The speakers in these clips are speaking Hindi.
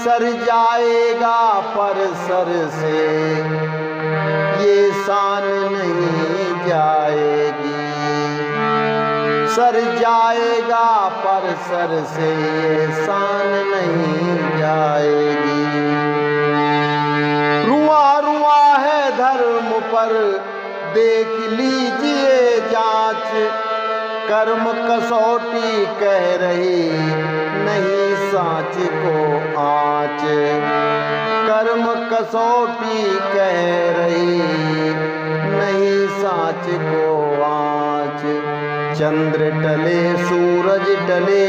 सर जाएगा पर सर से ये शान नहीं जाएगी। सर जाएगा पर सर से ये शान नहीं जाएगी। रुआ रुआ है धर्म पर देख लीजिए जांच, कर्म कसौटी कह रही नहीं सांच को आँच। कर्म कसौटी कह रही नहीं सांच को आँच। चंद्र टले सूरज टले,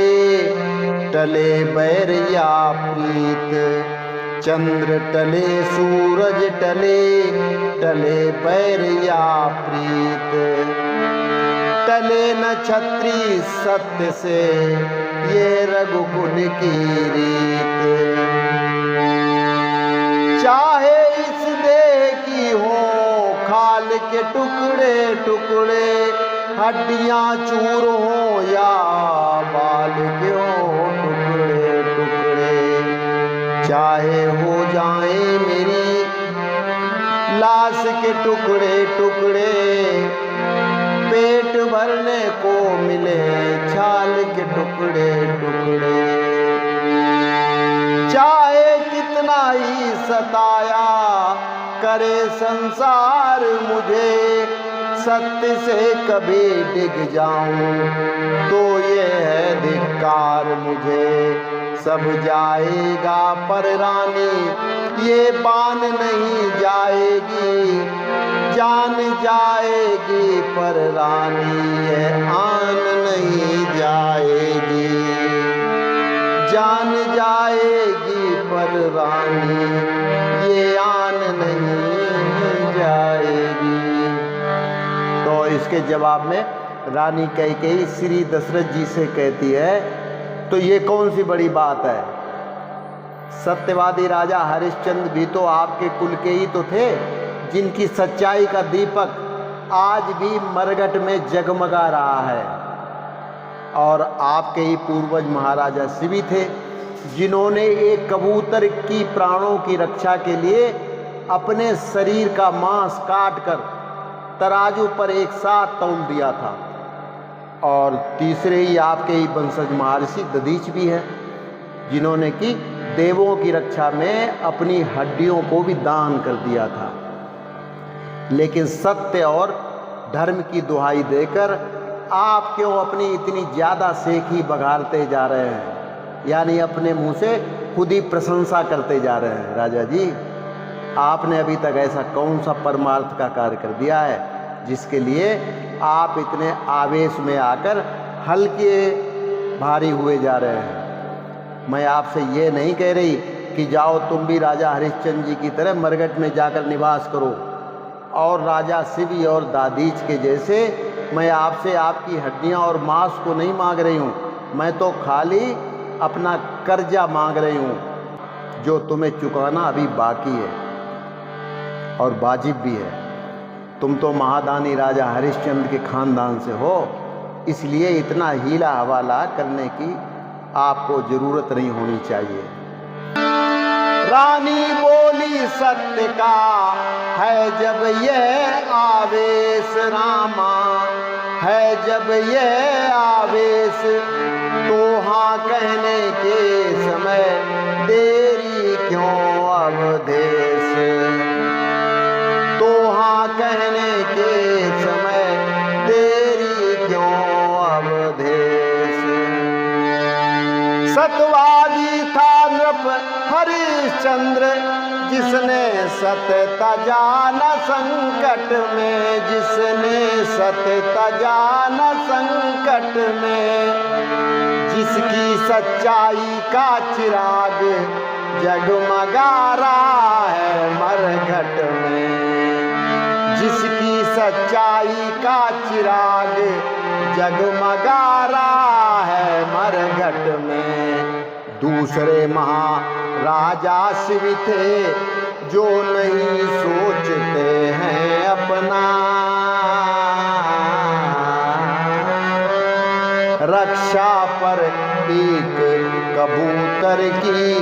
टले बैर या प्रीत। चंद्र टले सूरज टले, टले बैर या प्रीत। टले न छत्री सत्य से ये रघुकुल की रीत। चाहे इस देह की हो खाल के टुकड़े टुकड़े, हड्डियां चूर हो या बाल के हो टुकड़े टुकड़े। चाहे हो जाए मेरी लाश के टुकड़े टुकड़े, पेट भरने को मिले छाल के टुकड़े टुकड़े। चाहे कितना ही सताया करे संसार मुझे, सत्य से कभी डिग जाऊं तो ये है धिक्कार मुझे। सब जाएगा पर रानी ये बान नहीं जाएगी। जान जाएगी पर रानी ये आन नहीं जाएगी। जान जाएगी पर रानी ये आन नहीं जाएगी। तो इसके जवाब में रानी कैकेयी श्री दशरथ जी से कहती है, तो ये कौन सी बड़ी बात है? सत्यवादी राजा हरिश्चंद्र भी तो आपके कुल के ही तो थे, जिनकी सच्चाई का दीपक आज भी मरघट में जगमगा रहा है। और आपके ही पूर्वज महाराजा शिवी थे, जिन्होंने एक कबूतर की प्राणों की रक्षा के लिए अपने शरीर का मांस काटकर तराजू पर एक साथ तौल दिया था। और तीसरे ही आपके ही वंशज महर्षि दधीच भी हैं, जिन्होंने कि देवों की रक्षा में अपनी हड्डियों को भी दान कर दिया था। लेकिन सत्य और धर्म की दुहाई देकर आप क्यों अपनी इतनी ज़्यादा सेखी बघारते जा रहे हैं, यानी अपने मुंह से खुद ही प्रशंसा करते जा रहे हैं? राजा जी, आपने अभी तक ऐसा कौन सा परमार्थ का कार्य कर दिया है जिसके लिए आप इतने आवेश में आकर हल्के भारी हुए जा रहे हैं? मैं आपसे ये नहीं कह रही कि जाओ तुम भी राजा हरिश्चंद्र जी की तरह मरघट में जाकर निवास करो और राजा शिवी और दादीच के जैसे मैं आपसे आपकी हड्डियां और मांस को नहीं मांग रही हूँ। मैं तो खाली अपना कर्जा मांग रही हूँ, जो तुम्हें चुकाना अभी बाकी है और वाजिब भी है। तुम तो महादानी राजा हरिश्चंद्र के खानदान से हो, इसलिए इतना हीला हवाला करने की आपको जरूरत नहीं होनी चाहिए। रानी बोली सत्य का है जब यह आवेश रामा, है जब यह आवेश, तो हाँ कहने के समय देरी क्यों अवधेश। तो हाँ कहने के समय देरी क्यों अवधेश। सतवादी था नृप हरिश्चंद्र, जिसने सत्य तजा न संकट में, जिसने सत्य तजा न संकट में, जिसकी सच्चाई का चिराग जगमगा रहा है मरघट में, जिसकी सच्चाई का चिराग जगमगा रहा है मरघट में। दूसरे महाराजा शिवी थे जो नहीं सोचते हैं अपना, रक्षा पर एक कबूतर की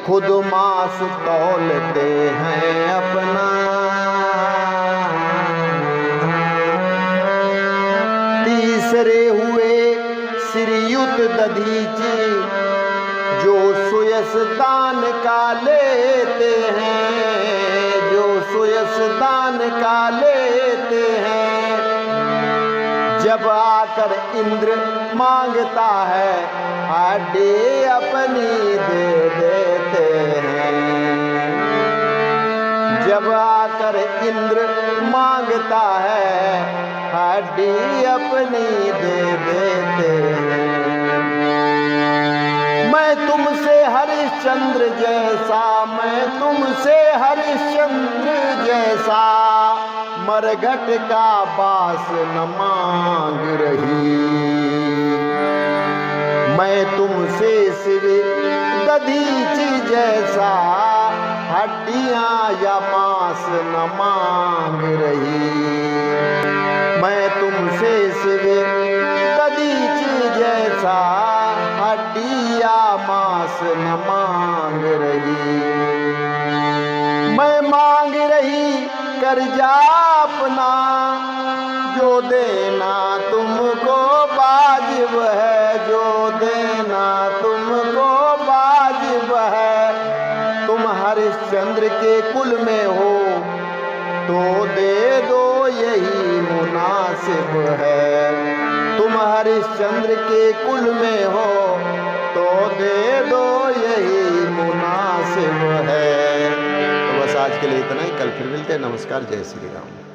खुद मांस तौलते हैं अपना। तीसरे हुए श्रीयुत दधीची, जो सुयसदान का लेते हैं, जो सुयसदान का लेते हैं। जब आकर इंद्र मांगता है, हड्डी अपनी दे देते हैं। जब आकर इंद्र मांगता है, हड्डी अपनी दे देते हैं। मैं तुमसे हरिश्चंद्र जैसा, मैं तुमसे हरिश्चंद्र जैसा, मरघट का बास न मांग रही। मैं तुमसे श्री दधीची जैसा, हड्डियां या मांस न मांग रही। मैं तुमसे श्री दधीची जैसा, हड्डियां मांस न मांग रही। मैं मांग रही कर्जा अपना, जो देना तुमको वाजिब है, जो देना तुमको वाजिब है। तुम हरिश्चंद्र के कुल में हो, तो दे दो यही मुनासिब है। तुम हरिश्चंद्र के कुल में हो, तो दे दो यही मुनासिब है। तो बस आज के लिए इतना ही, कल फिर मिलते हैं। नमस्कार, जय श्री राम।